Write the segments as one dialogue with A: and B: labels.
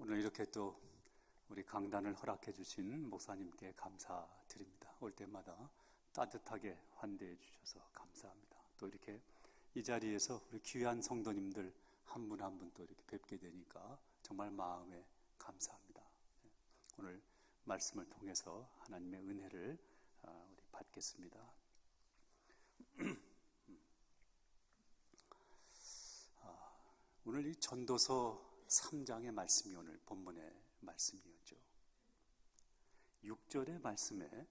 A: 오늘 이렇게 또 우리 강단을 허락해 주신 목사님께 감사드립니다. 올 때마다 따뜻하게 환대해 주셔서 감사합니다. 또 이렇게 이 자리에서 우리 귀한 성도님들 한 분 한 분 또 이렇게 뵙게 되니까 정말 마음에 감사합니다. 오늘 말씀을 통해서 하나님의 은혜를 우리 받겠습니다. 오늘 이 전도서 3장의 말씀이 오늘 본문의 말씀이었죠. 6절의 말씀에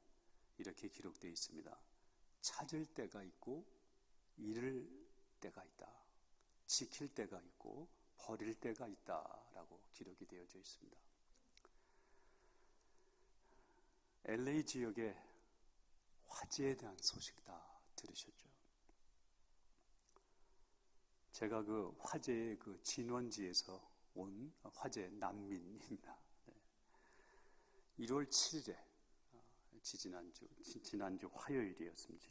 A: 이렇게 기록되어 있습니다. 찾을 때가 있고 잃을 때가 있다. 지킬 때가 있고 버릴 때가 있다라고 기록이 되어져 있습니다. LA 지역의 화재에 대한 소식 다 들으셨죠? 제가 그 화재의 그 진원지에서 온 화재 난민입니다. 1월 7일에 지난주 화요일이었습니다.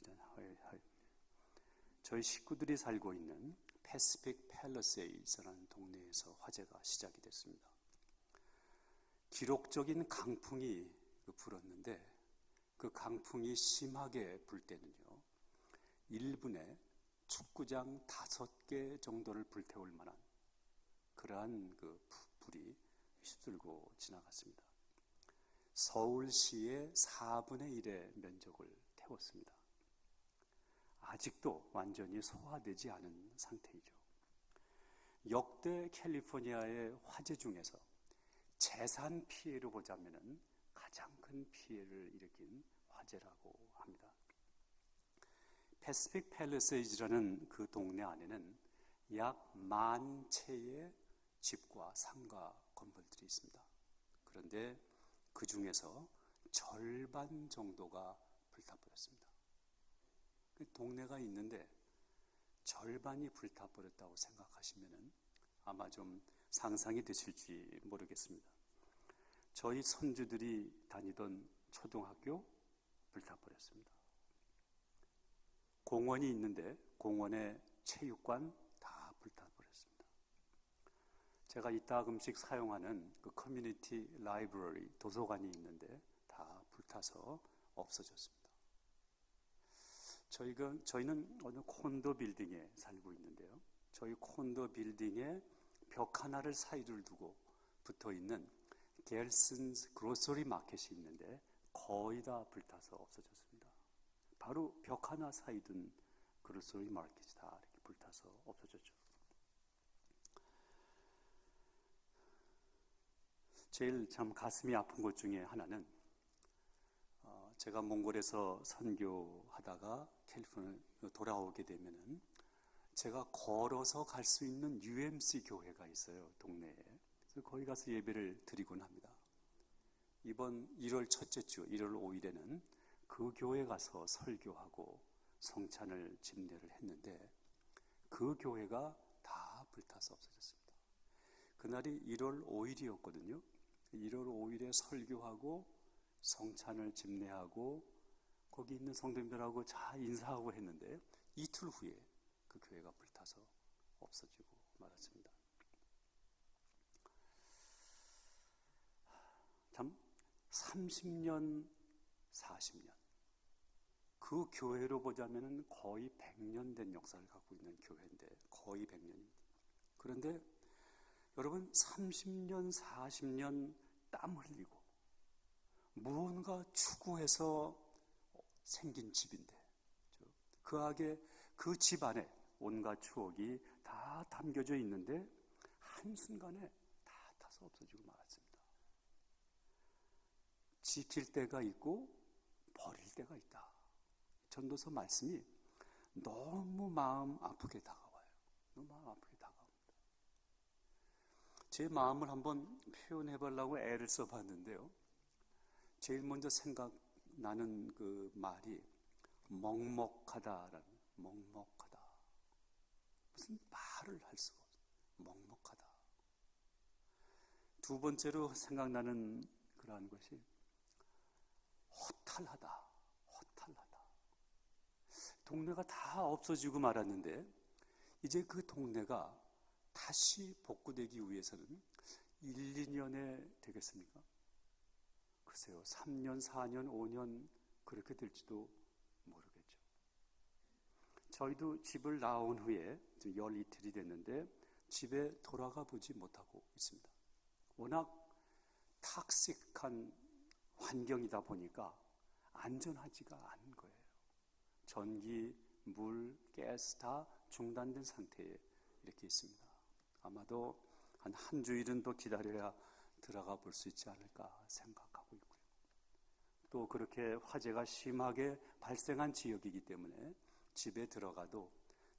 A: 저희 식구들이 살고 있는 패시픽 팰리세이드라는 동네에서 화재가 시작이 됐습니다. 기록적인 강풍이 불었는데 그 강풍이 심하게 불 때는요, 1분에 축구장 5개 정도를 불태울 만한 그러한 그 불이 휩쓸고 지나갔습니다. 서울시의 4분의 1의 면적을 태웠습니다. 아직도 완전히 소화되지 않은 상태이죠. 역대 캘리포니아의 화재 중에서 재산 피해로 보자면 가장 큰 피해를 일으킨 화재라고 합니다. 패시픽 팰리세이드라는 그 동네 안에는 약 10,000채의 집과 상가 건물들이 있습니다. 그런데 그 중에서 절반 정도가 불타버렸습니다. 그 동네가 있는데 절반이 불타버렸다고 생각하시면 아마 좀 상상이 되실지 모르겠습니다. 저희 손주들이 다니던 초등학교 불타버렸습니다. 공원이 있는데 공원의 체육관 다 불타버렸습니다. 제가 이따금씩 사용하는 그 커뮤니티 라이브러리 도서관이 있는데 다 불타서 없어졌습니다. 저희는 어느 콘도 빌딩에 살고 있는데요. 저희 콘도 빌딩에 벽 하나를 사이를 두고 붙어 있는 겔슨스 그로서리 마켓이 있는데 거의 다 불타서 없어졌습니다. 바로 벽 하나 사이 둔 그로서리 마켓이 다 이렇게 불타서 없어졌죠. 제일 참 가슴이 아픈 것 중에 하나는 제가 몽골에서 선교하다가 캘리포니아에 돌아오게 되면은 제가 걸어서 갈 수 있는 UMC 교회가 있어요, 동네에. 그래서 거기 가서 예배를 드리곤 합니다. 이번 1월 첫째 주, 1월 5일에는 그 교회 가서 설교하고 성찬을 집례를 했는데 그 교회가 다 불타서 없어졌습니다. 그날이 1월 5일이었거든요. 1월 5일에 설교하고 성찬을 집례하고 거기 있는 성도님들하고 잘 인사하고 했는데 이틀 후에 그 교회가 불타서 없어지고 말았습니다. 참 30년, 40년 그 교회로 보자면 거의 100년 된 역사를 갖고 있는 교회인데 거의 100년입니다. 그런데 여러분 30년, 40년 땀 흘리고 무언가 추구해서 생긴 집인데 그 집 안에 온갖 추억이 다 담겨져 있는데 한순간에 다 타서 없어지고 말았습니다. 지킬 때가 있고 버릴 때가 있다. 전도서 말씀이 너무 마음 아프게 다가와요. 너무 마음 아프게 다가옵니다. 제 마음을 한번 표현해 보려고 애를 써봤는데요. 제일 먼저 생각나는 그 말이 먹먹하다라는, 먹먹하다. 무슨 말을 할 수가 없어요. 먹먹하다. 두 번째로 생각나는 그러한 것이 허탈하다. 허탈하다. 동네가 다 없어지고 말았는데 이제 그 동네가 다시 복구되기 위해서는 1, 2년에 되겠습니까? 글쎄요, 3년, 4년, 5년 그렇게 될지도 모르겠죠. 저희도 집을 나온 후에 열 이틀이 됐는데 집에 돌아가 보지 못하고 있습니다. 워낙 탁식한 환경이다 보니까 안전하지가 않은 거예요. 전기, 물, 가스 다 중단된 상태에 이렇게 있습니다. 아마도 한 주일은 더 기다려야 들어가 볼 수 있지 않을까 생각하고 있고요. 또 그렇게 화재가 심하게 발생한 지역이기 때문에 집에 들어가도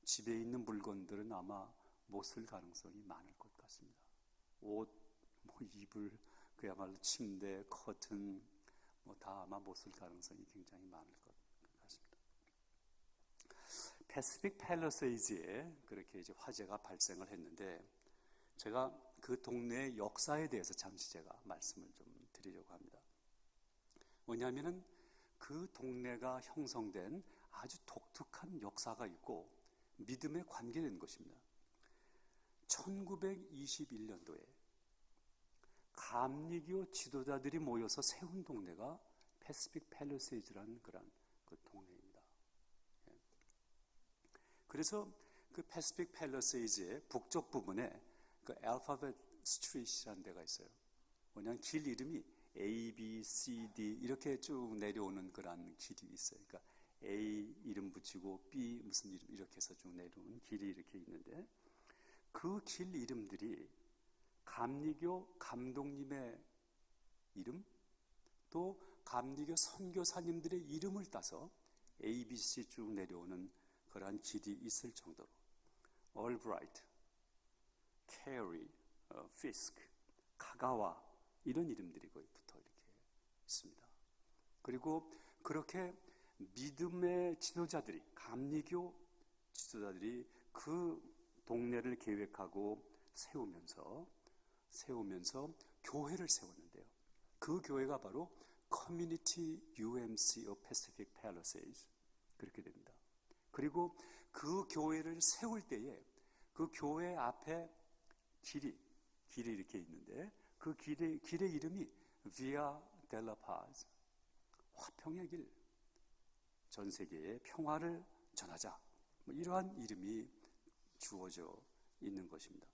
A: 집에 있는 물건들은 아마 못 쓸 가능성이 많을 것 같습니다. 옷, 이불, 그야말로 침대, 커튼 다 아마 못 쓸 가능성이 굉장히 많을 것 같습니다. 패시픽 팰리세이드에 그렇게 이제 화재가 발생을 했는데 제가 그 동네의 역사에 대해서 잠시 제가 말씀을 좀 드리려고 합니다. 뭐냐면은 그 동네가 형성된 아주 독특한 역사가 있고 믿음에 관계된 것입니다. 1921년도에 감리교 지도자들이 모여서 세운 동네가 패시픽 팰리세이드라는 그런 그 동네입니다. 그래서 그 패시픽 팰리세이드의 북쪽 부분에 그 알파벳 스트리트라는 데가 있어요. 뭐냐면 길 이름이 A, B, C, D 이렇게 쭉 내려오는 그런 길이 있어요. 그러니까 A 이름 붙이고 B 무슨 이름 이렇게 해서 쭉 내려오는 길이 이렇게 있는데 그 길 이름들이 감리교 감독님의 이름 또 감리교 선교사님들의 이름을 따서 A, B, C 쭉 내려오는 그러한 길이 있을 정도로 얼브라이트, 캐리, 피스크, 카가와 이런 이름들이 거의 붙어 이렇게 있습니다. 그리고 그렇게 믿음의 지도자들이 감리교 지도자들이 그 동네를 계획하고 세우면서 교회를 세웠는데요. 그 교회가 바로 Community UMC of Pacific Palisades 그렇게 됩니다. 그리고 그 교회를 세울 때에 그 교회 앞에 길이 이렇게 있는데 그 길의 이름이 Via della Paz, 화평의 길, 전 세계에 평화를 전하자 이러한 이름이 주어져 있는 것입니다.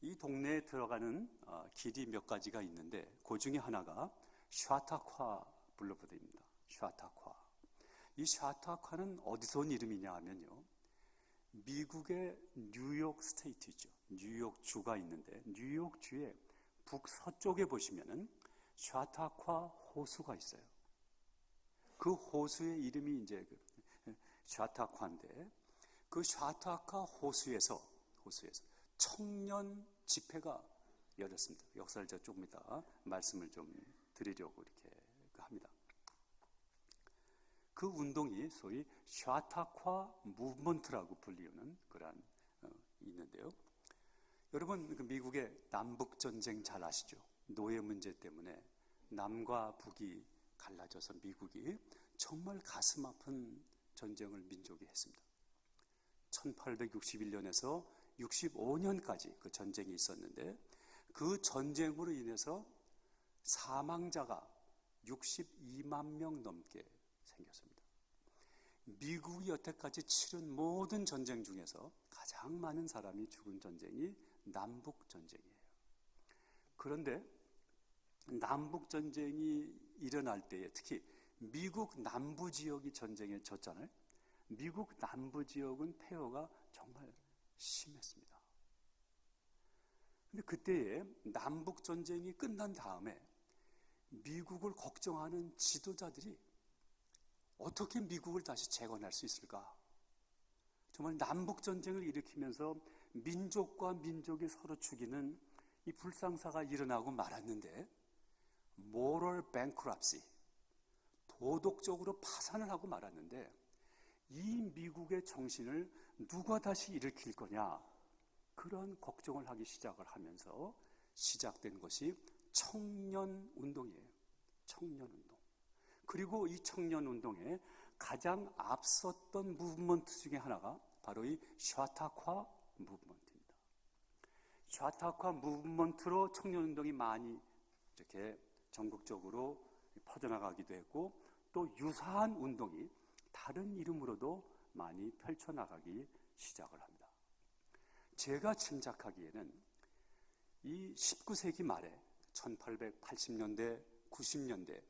A: 이 동네에 들어가는 길이 몇 가지가 있는데 그 중에 하나가 샤타콰 블루보드입니다. 샤타콰. 이 샤타콰는 어디서 온 이름이냐 하면요. 미국의 뉴욕 스테이트죠. 뉴욕 주가 있는데 뉴욕 주의 북서쪽에 보시면은 샤타콰 호수가 있어요. 그 호수의 이름이 이제 샤타콰인데 그 샤타콰 호수에서 청년 집회가 열렸습니다. 역사를 제가 조금 이따 말씀을 좀 드리려고 이렇게 합니다. 그 운동이 소위 샤타콰 무브먼트라고 불리우는 그런 있는데요. 여러분 그 미국의 남북 전쟁 잘 아시죠? 노예 문제 때문에 남과 북이 갈라져서 미국이 정말 가슴 아픈 전쟁을 민족이 했습니다. 1861년에서 65년까지 그 전쟁이 있었는데 그 전쟁으로 인해서 사망자가 62만 명 넘게 생겼습니다. 미국이 여태까지 치른 모든 전쟁 중에서 가장 많은 사람이 죽은 전쟁이 남북 전쟁이에요. 그런데 남북 전쟁이 일어날 때에 특히 미국 남부 지역이 전쟁에 졌잖아요. 미국 남부 지역은 폐허가 정말 심했습니다. 근데 그때에 남북 전쟁이 끝난 다음에 미국을 걱정하는 지도자들이 어떻게 미국을 다시 재건할 수 있을까? 정말 남북 전쟁을 일으키면서 민족과 민족이 서로 죽이는 이 불상사가 일어나고 말았는데 moral bankruptcy, 도덕적으로 파산을 하고 말았는데 이 미국의 정신을 누가 다시 일으킬 거냐 그런 걱정을 하기 시작을 하면서 시작된 것이 청년운동이에요. 청년운동. 그리고 이 청년운동에 가장 앞섰던 무브먼트 중에 하나가 바로 이 샤타콰 무브먼트입니다. 샤타카 무브먼트로 청년운동이 많이 이렇게 전국적으로 퍼져나가기도 했고, 또 유사한 운동이 다른 이름으로도 많이 펼쳐나가기 시작을 합니다. 제가 짐작하기에는 이 19세기 말에 1880년대, 90년대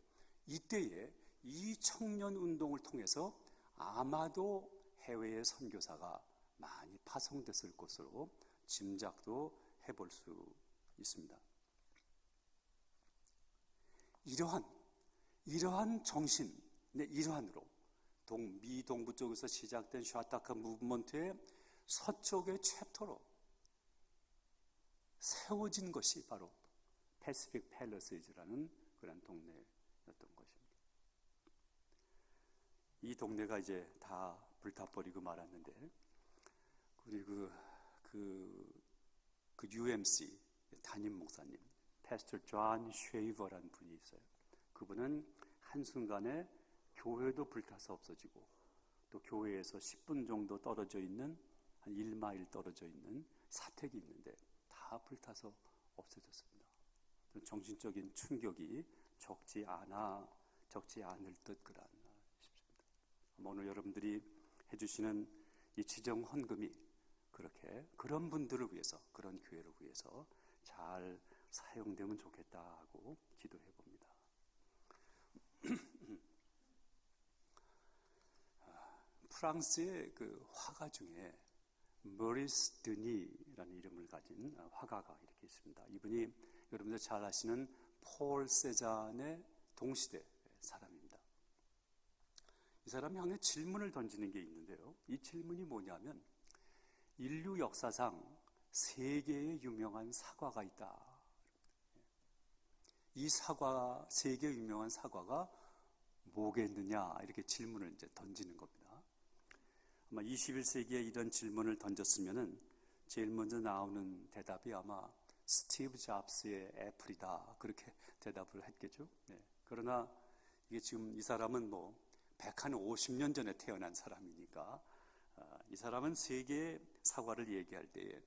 A: 이때에 이 청년운동을 통해서 아마도 해외의 선교사가 많이 파송됐을 것으로 짐작도 해볼 수 있습니다. 이러한 정신의 일환으로 미 동부 쪽에서 시작된 샤타카 무브먼트의 서쪽의 챕터로 세워진 것이 바로 패시픽 팰러시즈라는 그런 동네였던 것입니다. 이 동네가 이제 다 불타버리고 말았는데, 그리고 그 UMC 담임 목사님, 패스터 존 쉐이버라는 분이 있어요. 그분은 한순간에 교회도 불타서 없어지고, 또 교회에서 10분 정도 떨어져 있는, 한 1마일 떨어져 있는 사택이 있는데 다 불타서 없어졌습니다. 정신적인 충격이 적지 않을 듯 그러나 싶습니다. 오늘 여러분들이 해주시는 이 지정 헌금이 그런 분들을 위해서, 그런 교회를 위해서 잘 사용되면 좋겠다 하고 기도해 봅니다. 프랑스의 그 화가 중에 머리스 드니라는 이름을 가진 화가가 이렇게 있습니다. 이분이 여러분들 잘 아시는 폴 세잔의 동시대 사람입니다. 이 사람이 항상 질문을 던지는 게 있는데요. 이 질문이 뭐냐면, 인류 역사상 세 개의 유명한 사과가 있다. 이 세 개의 유명한 사과가 뭐겠느냐, 이렇게 질문을 이제 던지는 겁니다. 아마 21세기에 이런 질문을 던졌으면은 제일 먼저 나오는 대답이 아마 스티브 잡스의 애플이다, 그렇게 대답을 했겠죠. 네. 그러나 이게 지금 이 사람은 150년 전에 태어난 사람이니까, 이 사람은 세 개의 사과를 얘기할 때에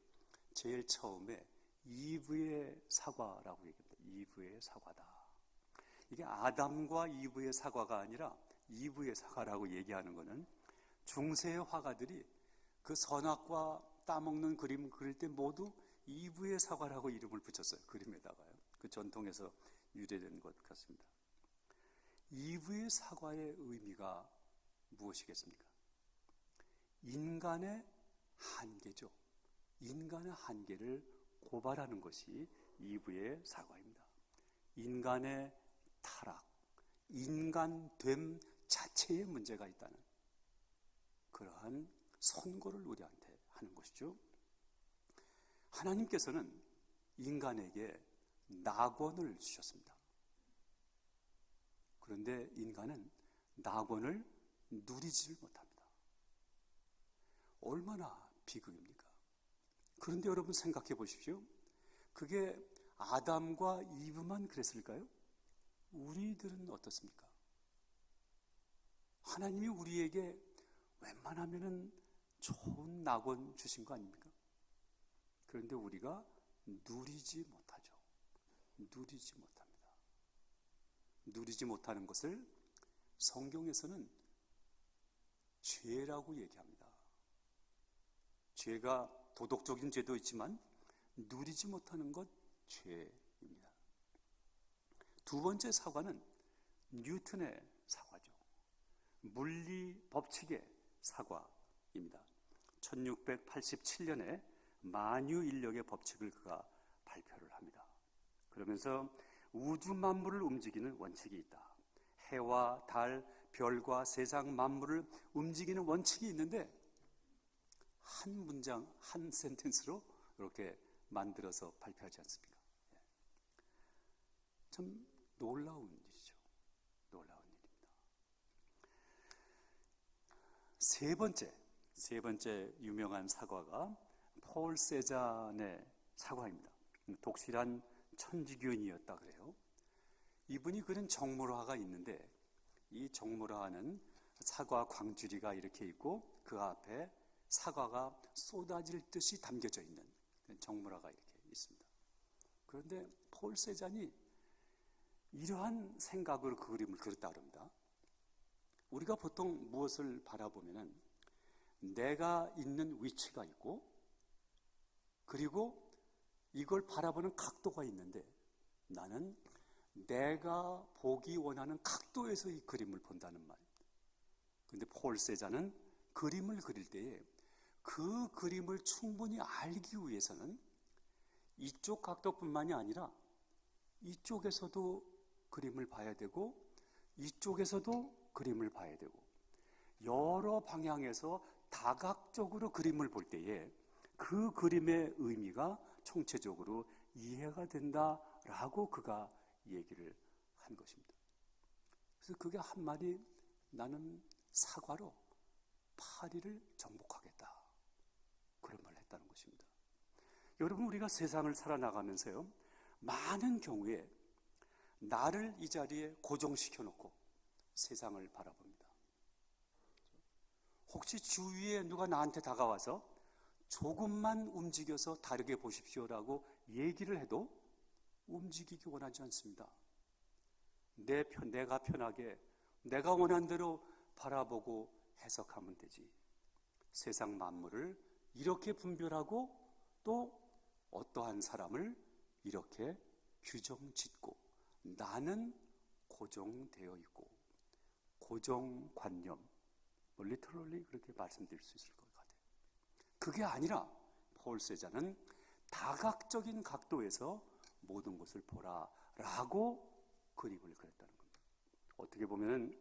A: 제일 처음에 이브의 사과라고 얘기합니다. 이브의 사과다. 이게 아담과 이브의 사과가 아니라 이브의 사과라고 얘기하는 것은, 중세의 화가들이 그 선악과 따먹는 그림 그릴 때 모두 이브의 사과라고 이름을 붙였어요. 그림에다가요. 그 전통에서 유래된 것 같습니다. 이브의 사과의 의미가 무엇이겠습니까? 인간의 한계죠. 인간의 한계를 고발하는 것이 이브의 사과입니다. 인간의 타락, 인간됨 자체에 문제가 있다는 그러한 선고를 우리한테 하는 것이죠. 하나님께서는 인간에게 낙원을 주셨습니다. 그런데 인간은 낙원을 누리지를 못합니다. 얼마나 비극입니까? 그런데 여러분 생각해 보십시오. 그게 아담과 이브만 그랬을까요? 우리들은 어떻습니까? 하나님이 우리에게 웬만하면은 좋은 낙원 주신 거 아닙니까? 그런데 우리가 누리지 못하죠. 누리지 못합니다. 누리지 못하는 것을 성경에서는 죄라고 얘기합니다. 죄가 도덕적인 죄도 있지만 누리지 못하는 것 죄입니다. 두 번째 사과는 뉴턴의 사과죠. 물리 법칙의 사과입니다. 1687년에 만유인력의 법칙을 그가 발표를 합니다. 그러면서 우주 만물을 움직이는 원칙이 있다. 해와 달, 별과 세상 만물을 움직이는 원칙이 있는데 한 문장, 한 센텐스로 이렇게 만들어서 발표하지 않습니까? 참 놀라운 일이죠. 놀라운 일입니다. 세 번째 유명한 사과가 폴 세잔의 사과입니다. 독실한 천주교인이었다 그래요. 이분이 그린 정물화가 있는데 이 정물화는 사과 광주리가 이렇게 있고 그 앞에 사과가 쏟아질 듯이 담겨져 있는 정물화가 이렇게 있습니다. 그런데 폴 세잔이 이러한 생각으로 그 그림을 그렸다고 합니다. 우리가 보통 무엇을 바라보면은 내가 있는 위치가 있고 그리고 이걸 바라보는 각도가 있는데 나는 내가 보기 원하는 각도에서 이 그림을 본다는 말입니다. 그런데 폴 세잔은 그림을 그릴 때에 그 그림을 충분히 알기 위해서는 이쪽 각도뿐만이 아니라 이쪽에서도 그림을 봐야 되고 이쪽에서도 그림을 봐야 되고 여러 방향에서 다각적으로 그림을 볼 때에 그 그림의 의미가 총체적으로 이해가 된다라고 그가 얘기를 한 것입니다. 그래서 그게 한 말이 나는 사과로 파리를 정복하겠다. 그런 말을 했다는 것입니다. 여러분 우리가 세상을 살아나가면서요. 많은 경우에 나를 이 자리에 고정시켜 놓고 세상을 바라봅니다. 혹시 주위에 누가 나한테 다가와서 조금만 움직여서 다르게 보십시오라고 얘기를 해도 움직이기 원하지 않습니다. 내가 편하게 내가 원하는 대로 바라보고 해석하면 되지. 세상 만물을 이렇게 분별하고 또 어떠한 사람을 이렇게 규정짓고 나는 고정되어 있고 고정관념 리터럴리 그렇게 말씀드릴 수 있을 것 같아요. 그게 아니라 폴 세잔은 다각적인 각도에서 모든 것을 보라라고 그림을 그렸다는 겁니다. 어떻게 보면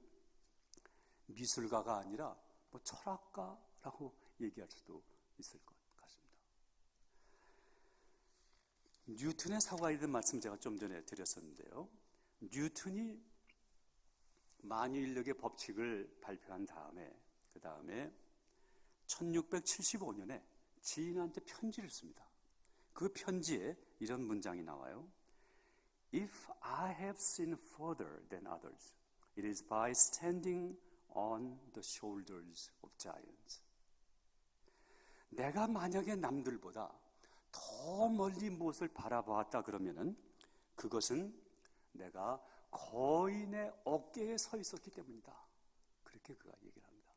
A: 미술가가 아니라 철학가라고 얘기할 수도 있을 것 같습니다. 뉴턴의 사과에 대한 말씀 제가 좀 전에 드렸었는데요. 뉴턴이 만유인력의 법칙을 발표한 다음에 그 다음에 1675년에 지인한테 편지를 씁니다. 그 편지에 이런 문장이 나와요. If I have seen further than others, it is by standing on the shoulders of giants. 내가 만약에 남들보다 더 멀리 무엇을 바라보았다 그러면은 그것은 내가 거인의 어깨에 서 있었기 때문이다. 그렇게 그가 얘기를 합니다.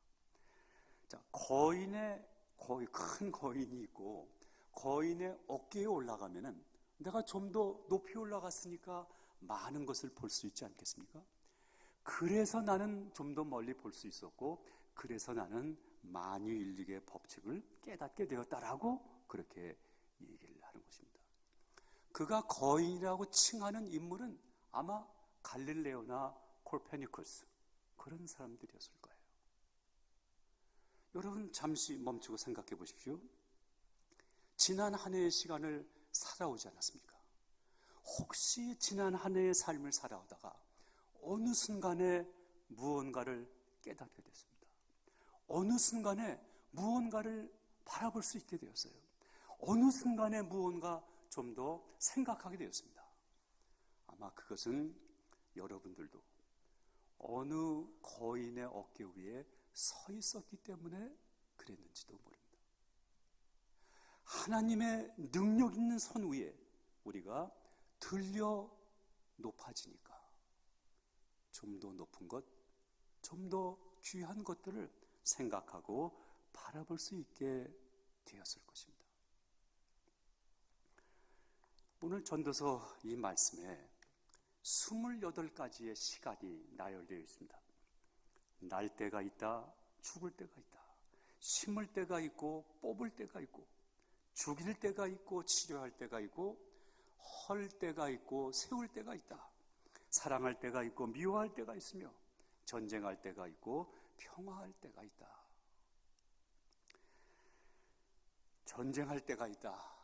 A: 자, 큰 거인이 있고 거인의 어깨에 올라가면은 내가 좀 더 높이 올라갔으니까 많은 것을 볼 수 있지 않겠습니까? 그래서 나는 좀 더 멀리 볼 수 있었고 그래서 나는 만유인력의 법칙을 깨닫게 되었다라고 그렇게 얘기를 하는 것입니다. 그가 거인이라고 칭하는 인물은 아마 갈릴레오나 콜페니쿠스 그런 사람들이었을 거예요. 여러분 잠시 멈추고 생각해 보십시오. 지난 한 해의 시간을 살아오지 않았습니까? 혹시 지난 한 해의 삶을 살아오다가 어느 순간에 무언가를 깨닫게 됐습니다. 어느 순간에 무언가를 바라볼 수 있게 되었어요. 어느 순간에 무언가 좀 더 생각하게 되었습니다. 아마 그것은 여러분들도 어느 거인의 어깨 위에 서 있었기 때문에 그랬는지도 모릅니다. 하나님의 능력 있는 선 위에 우리가 들려 높아지니까 좀 더 높은 것, 좀 더 귀한 것들을 생각하고 바라볼 수 있게 되었을 것입니다. 오늘 전도서 이 말씀에 28가지의 시간이 나열되어 있습니다. 날 때가 있다, 죽을 때가 있다. 심을 때가 있고 뽑을 때가 있고 죽일 때가 있고 치료할 때가 있고 헐 때가 있고 세울 때가 있다. 사랑할 때가 있고 미워할 때가 있으며 전쟁할 때가 있고 평화할 때가 있다. 전쟁할 때가 있다.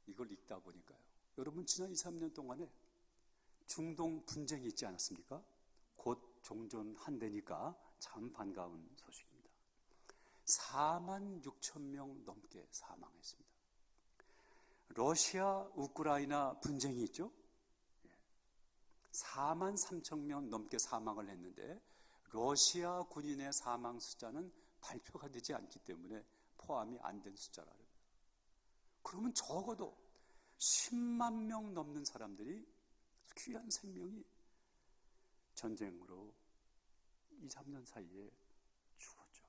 A: 이걸 읽다 보니까요. 여러분 지난 2, 3년 동안에 중동 분쟁이 있지 않았습니까? 곧 종전한대니까 참 반가운 소식입니다. 4만 6천 명 넘게 사망했습니다. 러시아, 우크라이나 분쟁이 있죠? 4만 3천 명 넘게 사망을 했는데 러시아 군인의 사망 숫자는 발표가 되지 않기 때문에 포함이 안 된 숫자라 합니다. 그러면 적어도 10만 명 넘는 사람들이, 귀한 생명이 전쟁으로 2, 3년 사이에 죽었죠.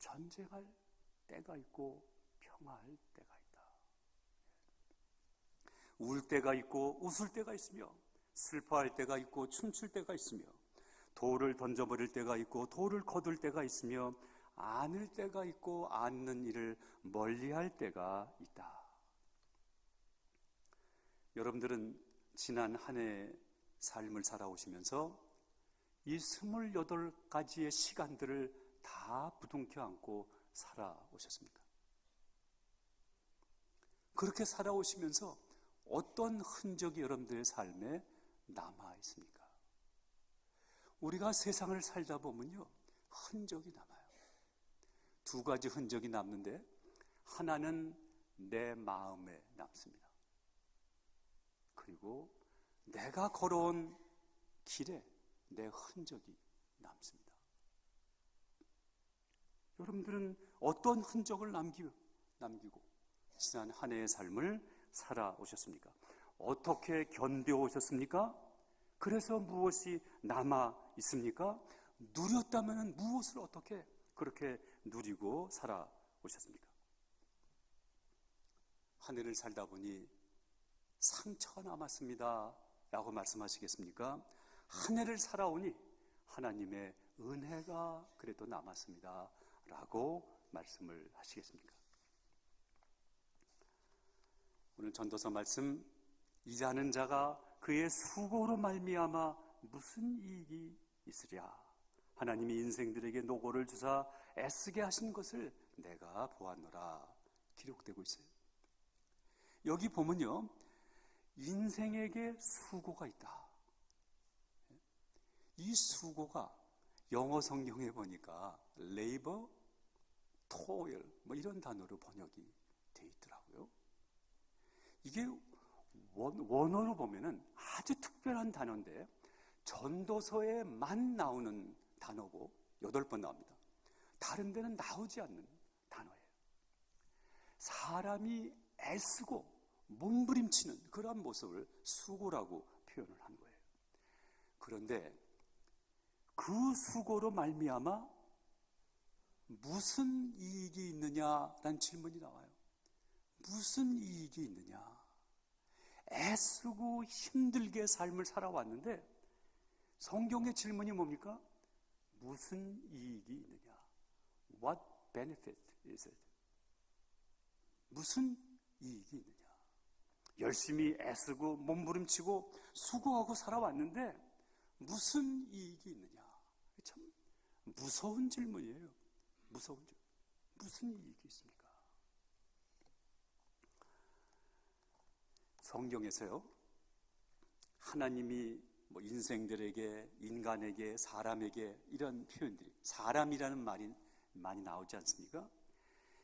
A: 전쟁할 때가 있고 평화할 때가 있다. 울 때가 있고 웃을 때가 있으며, 슬퍼할 때가 있고 춤출 때가 있으며, 돌을 던져버릴 때가 있고 돌을 거둘 때가 있으며, 안을 때가 있고 안는 일을 멀리할 때가 있다. 여러분들은 지난 한 해의 삶을 살아오시면서 이 28가지의 시간들을 다 부둥켜 안고 살아오셨습니까? 그렇게 살아오시면서 어떤 흔적이 여러분들의 삶에 남아 있습니까? 우리가 세상을 살다 보면요, 흔적이 남아요. 두 가지 흔적이 남는데, 하나는 내 마음에 남습니다. 그리고 내가 걸어온 길에 내 흔적이 남습니다. 여러분들은 어떤 흔적을 남기고 지난 한 해의 삶을 살아오셨습니까? 어떻게 견뎌오셨습니까? 그래서 무엇이 남아 있습니까? 누렸다면 무엇을 어떻게 그렇게 누리고 살아오셨습니까? 한 해를 살다 보니 상처가 남았습니다 라고 말씀하시겠습니까? 한 해를 살아오니 하나님의 은혜가 그래도 남았습니다 라고 말씀을 하시겠습니까? 오늘 전도서 말씀, 이자는 자가 그의 수고로 말미암아 무슨 이익이 있으랴. 하나님이 인생들에게 노고를 주사 애쓰게 하신 것을 내가 보았노라 기록되고 있어요. 여기 보면요, 인생에게 수고가 있다. 이 수고가 영어 성경에 보니까 labor, toil 뭐 이런 단어로 번역이 돼 있더라고요. 이게 원어로 보면은 아주 특별한 단어인데, 전도서에만 나오는 단어고 8번 나옵니다. 다른 데는 나오지 않는 단어예요. 사람이 애쓰고 몸부림치는 그러한 모습을 수고라고 표현을 한 거예요. 그런데 그 수고로 말미암아 무슨 이익이 있느냐라는 질문이 나와요. 무슨 이익이 있느냐? 애쓰고 힘들게 삶을 살아왔는데 성경의 질문이 뭡니까? 무슨 이익이 있느냐? What benefit is it? 무슨 이익이 있느냐? 열심히 애쓰고 몸부림치고 수고하고 살아왔는데 무슨 이익이 있느냐? 참 무서운 질문이에요. 무서운 질문. 무슨 이익이 있습니까? 성경에서요, 하나님이 인생들에게, 인간에게, 사람에게 이런 표현들이, 사람이라는 말이 많이 나오지 않습니까?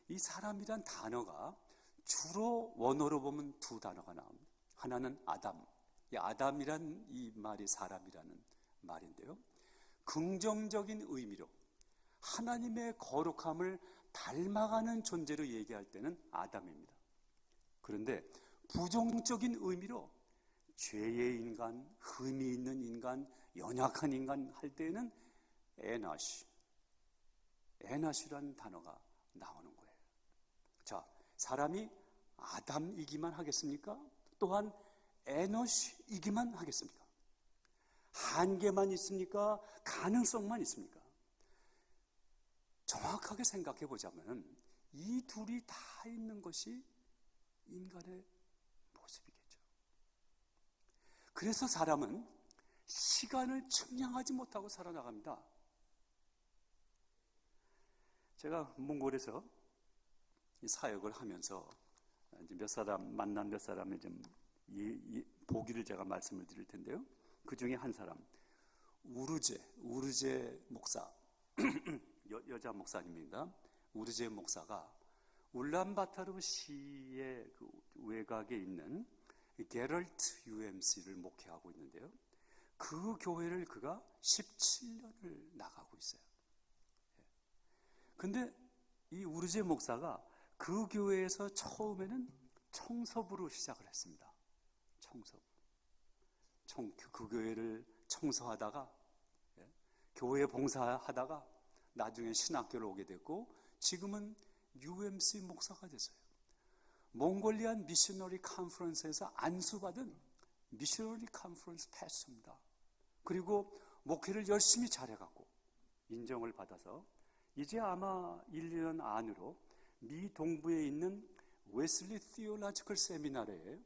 A: 이 사람이란 단어가 주로 원어로 보면 두 단어가 나옵니다. 하나는 아담, 이 아담이란 이 말이 사람이라는 말인데요, 긍정적인 의미로 하나님의 거룩함을 닮아가는 존재로 얘기할 때는 아담입니다. 그런데 부정적인 의미로 죄의 인간, 흠이 있는 인간, 연약한 인간 할 때는 에나시라는 단어가 나오는 거예요. 자, 사람이 아담이기만 하겠습니까? 또한 에노시이기만 하겠습니까? 한계만 있습니까? 가능성만 있습니까? 정확하게 생각해 보자면 이 둘이 다 있는 것이 인간의 모습이겠죠. 그래서 사람은 시간을 측량하지 못하고 살아나갑니다. 제가 몽골에서 사역을 하면서 몇 사람, 만난 몇 사람의 좀 보기를 제가 말씀을 드릴 텐데요. 그 중에 한 사람, 우르제 목사, 여자 목사님입니다. 우르제 목사가 울란바타르 시의 그 외곽에 있는 게럴트 UMC를 목회하고 있는데요. 그 교회를 그가 17년을 나가고 있어요. 근데 이 우르제 목사가 그 교회에서 처음에는 청소부로 시작을 했습니다. 청소부. 그 교회를 청소하다가, 교회 봉사하다가 나중에 신학교를 오게 됐고, 지금은 UMC 목사가 됐어요. 몽골리안 미셔너리 컨퍼런스에서 안수받은 미셔너리 컨퍼런스 패스입니다. 그리고 목회를 열심히 잘해갖고 인정을 받아서 이제 아마 1년 안으로 미 동부에 있는 웨슬리 티올로지컬 세미나리에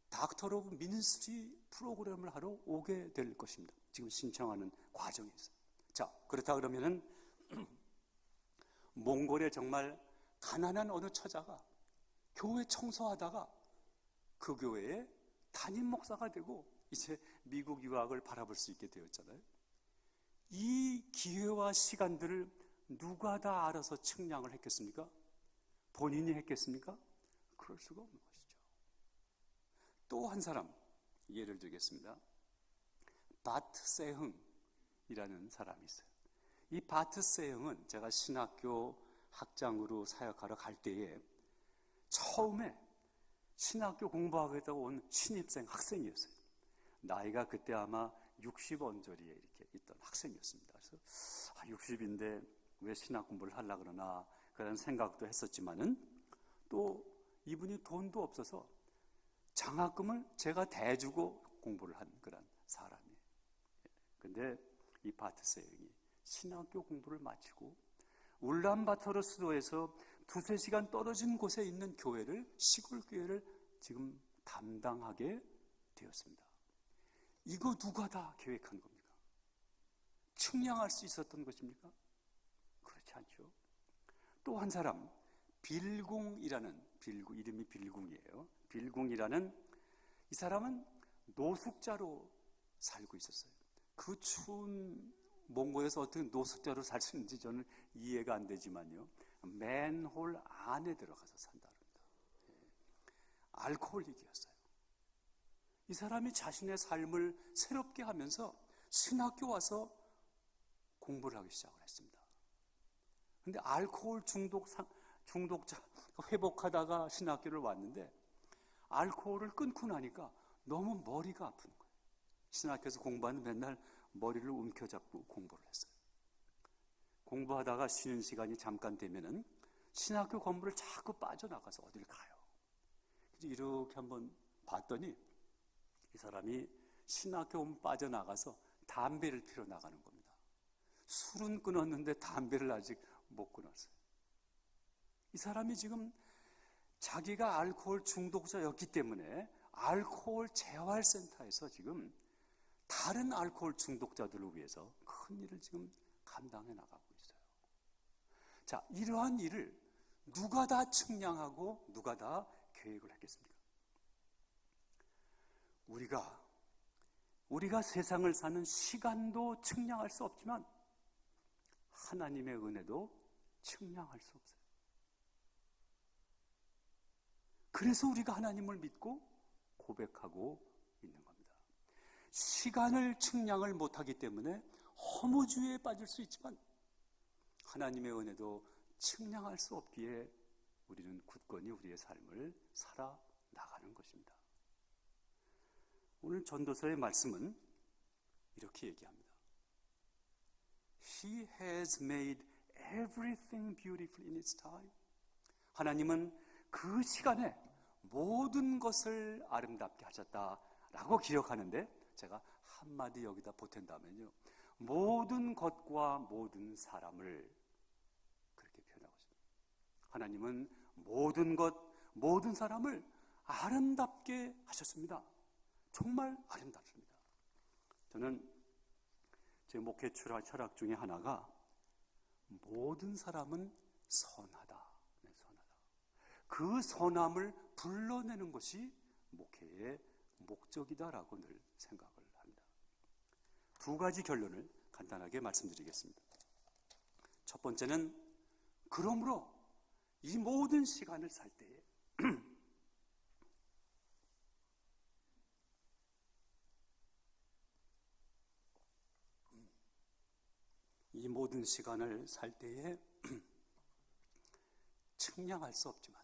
A: 닥터 오브 미니스트리 프로그램을 하러 오게 될 것입니다. 지금 신청하는 과정에 있어요. 자, 그렇다 그러면은 몽골의 정말 가난한 어느 처자가 교회 청소하다가 그 교회에 담임 목사가 되고 이제 미국 유학을 바라볼 수 있게 되었잖아요. 이 기회와 시간들을 누가 다 알아서 측량을 했겠습니까? 본인이 했겠습니까? 그럴 수가 없는 것이죠. 또 한 사람 예를 들겠습니다. 바트 세흥이라는 사람이 있어요. 이 바트 세흥은 제가 신학교 학장으로 사역하러 갈 때에 처음에 신학교 공부하겠다고 온 신입생 학생이었어요. 나이가 그때 아마 60언저리에 이렇게 있던 학생이었습니다. 그래서 60인데 왜 신학 공부를 하려고 그러나 그런 생각도 했었지만은 또 이분이 돈도 없어서 장학금을 제가 대주고 공부를 한 그런 사람이에요. 근데 이 바트 세형이 신학교 공부를 마치고 울란바토르 수도에서 2-3시간 떨어진 곳에 있는 교회를, 시골 교회를 지금 담당하게 되었습니다. 이거 누가 다 계획한 겁니까? 측량할 수 있었던 것입니까? 그렇지 않죠. 또 한 사람, 빌궁이라는, 이름이 빌궁이에요. 빌궁이라는 이 사람은 노숙자로 살고 있었어요. 그 추운 몽골에서 어떻게 노숙자로 살 수 있는지 저는 이해가 안 되지만요. 맨홀 안에 들어가서 산다릅니다. 알코올릭이었어요. 이 사람이 자신의 삶을 새롭게 하면서 신학교 와서 공부를 하기 시작을 했습니다. 그런데 알코올 중독자 회복하다가 신학교를 왔는데 알코올을 끊고 나니까 너무 머리가 아픈 거예요. 신학교에서 공부하는 맨날 머리를 움켜잡고 공부를 했어요. 공부하다가 쉬는 시간이 잠깐 되면은 신학교 건물을 자꾸 빠져나가서 어딜 가요. 그래서 이렇게 한번 봤더니 이 사람이 신학교 건물 빠져나가서 담배를 피러 나가는 겁니다. 술은 끊었는데 담배를 아직 못 끊었어요. 이 사람이 지금 자기가 알코올 중독자였기 때문에 알코올 재활센터에서 지금 다른 알코올 중독자들을 위해서 큰 일을 지금 감당해 나가고 있어요. 자, 이러한 일을 누가 다 측량하고 누가 다 계획을 했겠습니까? 우리가 세상을 사는 시간도 측량할 수 없지만 하나님의 은혜도 측량할 수 없어요. 그래서 우리가 하나님을 믿고 고백하고 있는 겁니다. 시간을 측량을 못하기 때문에 허무주의에 빠질 수 있지만 하나님의 은혜도 측량할 수 없기에 우리는 굳건히 우리의 삶을 살아나가는 것입니다. 오늘 전도서의 말씀은 이렇게 얘기합니다. He has made everything beautiful in its time. 하나님은 그 시간에 모든 것을 아름답게 하셨다라고 기억하는데 제가 한마디 여기다 보탠다면요. 모든 것과 모든 사람을 그렇게 표현하고 있습니다. 하나님은 모든 것, 모든 사람을 아름답게 하셨습니다. 정말 아름답습니다. 저는 제 목회 철학 중에 하나가 모든 사람은 선하다. 그 선함을 불러내는 것이 목회의 목적이다라고 늘 생각을 합니다. 2가지 결론을 간단하게 말씀드리겠습니다. 첫 번째는 그러므로 이 모든 시간을 살 때에 이 모든 시간을 살 때에 측량할 수 없지만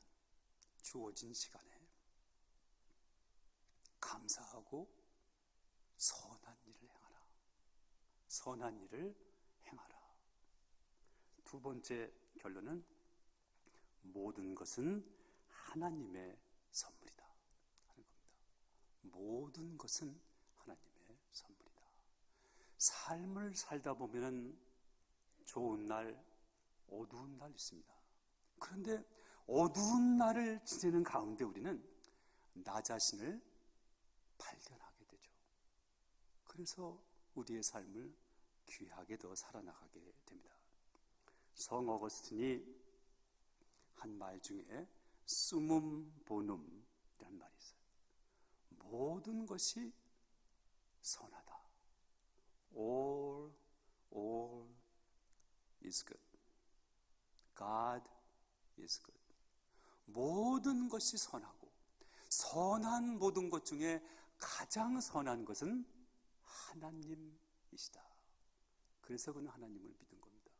A: 주어진 시간에 감사하고 선한 일을 행하라. 선한 일을 행하라. 두 번째 결론은 모든 것은 하나님의 선물이다 하는 겁니다. 모든 것은 하나님의 선물이다. 삶을 살다 보면 좋은 날, 어두운 날 있습니다. 그런데 어두운 날을 지내는 가운데 우리는 나 자신을 발견하게 되죠. 그래서 우리의 삶을 귀하게 더 살아나가게 됩니다. 성 어거스틴이 한 말 중에 수문 보눔이라는 말이 있어요. 모든 것이 선하다. All is good. God is good. 모든 것이 선하고 선한 모든 것 중에 가장 선한 것은 하나님이시다. 그래서 그는 하나님을 믿은 겁니다.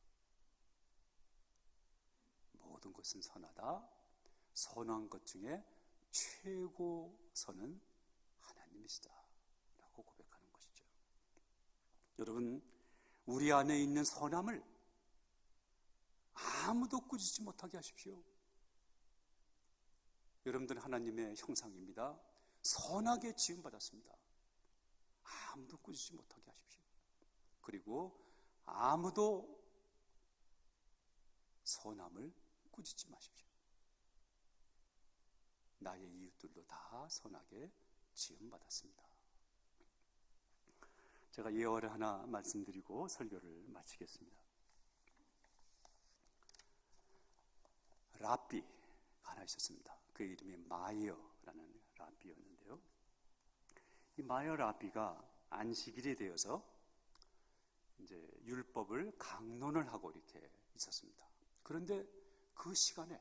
A: 모든 것은 선하다. 선한 것 중에 최고선은 하나님이시다 라고 고백하는 것이죠. 여러분, 우리 안에 있는 선함을 아무도 꾸짖지 못하게 하십시오. 여러분들은 하나님의 형상입니다. 선하게 지음받았습니다. 아무도 꾸짖지 못하게 하십시오. 그리고 아무도 선함을 꾸짖지 마십시오. 나의 이웃들도 다 선하게 지음받았습니다. 제가 예언을 하나 말씀드리고 설교를 마치겠습니다. 랍비 하나 있었습니다. 그 이름이 마이어라는 랍비였는데요. 이 마이어 랍비가 안식일이 되어서 이제 율법을 강론을 하고 이렇게 있었습니다. 그런데 그 시간에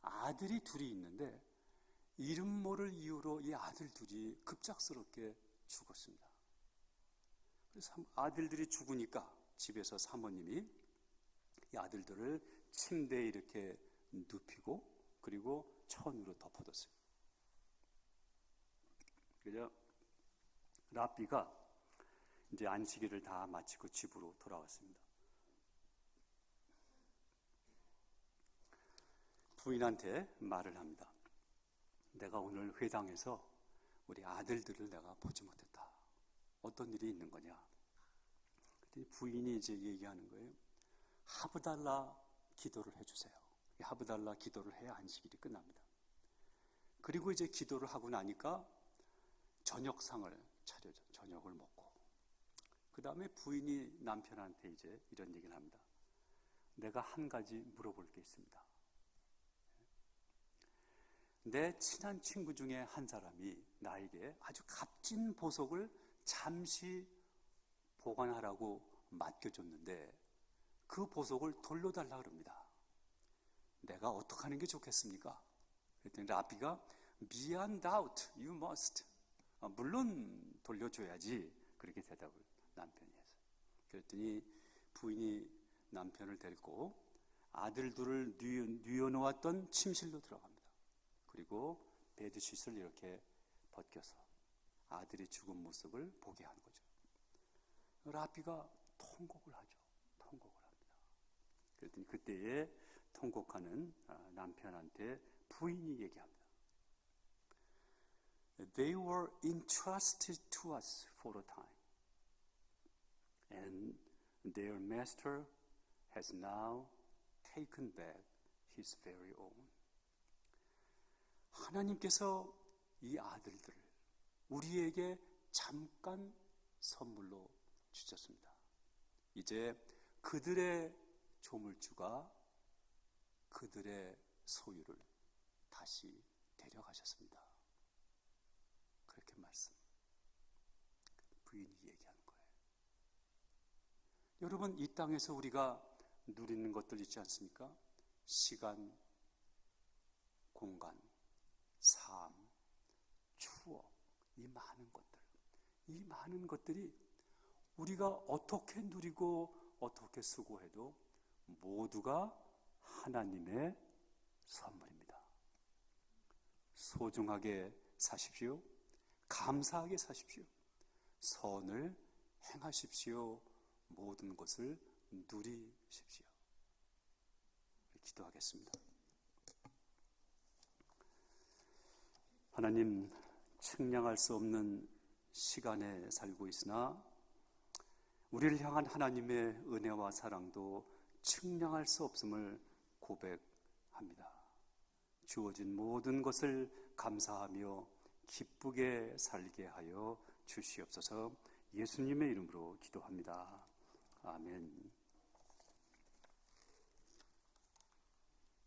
A: 아들이 둘이 있는데 이름 모를 이유로 이 아들 둘이 급작스럽게 죽었습니다. 그래서 아들들이 죽으니까 집에서 사모님이 이 아들들을 침대에 이렇게 눕히고 그리고 천으로 덮어뒀어요. 그래서 랍비가 이제 안식일을 다 마치고 집으로 돌아왔습니다. 부인한테 말을 합니다. 내가 오늘 회당에서 우리 아들들을 내가 보지 못했다. 어떤 일이 있는 거냐? 그랬더니 부인이 이제 얘기하는 거예요. 하브달라 기도를 해주세요. 하브달라 기도를 해야 안식일이 끝납니다. 그리고 이제 기도를 하고 나니까 저녁상을 차려줘. 저녁을 먹고. 그 다음에 부인이 남편한테 이제 이런 얘기를 합니다. 내가 한 가지 물어볼 게 있습니다. 내 친한 친구 중에 한 사람이 나에게 아주 값진 보석을 잠시 보관하라고 맡겨줬는데 그 보석을 돌려달라 그럽니다. 내가 어떻게 하는 게 좋겠습니까? 그랬더니 랍비가 Beyond doubt, you must. 물론 돌려줘야지. 그렇게 대답을 남편이 했어요. 그랬더니 부인이 남편을 데리고 아들 둘을 뉘어놓았던 침실로 들어갑니다. 그리고 베드시트를 이렇게 벗겨서 아들이 죽은 모습을 보게 하는 거죠. 랍비가 통곡을 하죠. 통곡을 합니다. 그랬더니 그때에 통곡하는 남편한테 부인이 얘기합니다. They were entrusted to us for a time, and their master has now taken back his very own. 하나님께서 이 아들들을 우리에게 잠깐 선물로 주셨습니다. 이제 그들의 조물주가 그들의 소유를 다시 데려가셨습니다. 그렇게 부인이 얘기하는 거예요. 여러분, 이 땅에서 우리가 누리는 것들 있지 않습니까? 시간, 공간, 삶, 추억, 이 많은 것들이 우리가 어떻게 누리고 어떻게 수고해도 모두가 하나님의 선물입니다. 소중하게 사십시오. 감사하게 사십시오. 선을 행하십시오. 모든 것을 누리십시오. 기도하겠습니다. 하나님, 측량할 수 없는 시간에 살고 있으나 우리를 향한 하나님의 은혜와 사랑도 측량할 수 없음을 고백합니다. 주어진 모든 것을 감사하며 기쁘게 살게 하여 주시옵소서. 예수님의 이름으로 기도합니다. 아멘.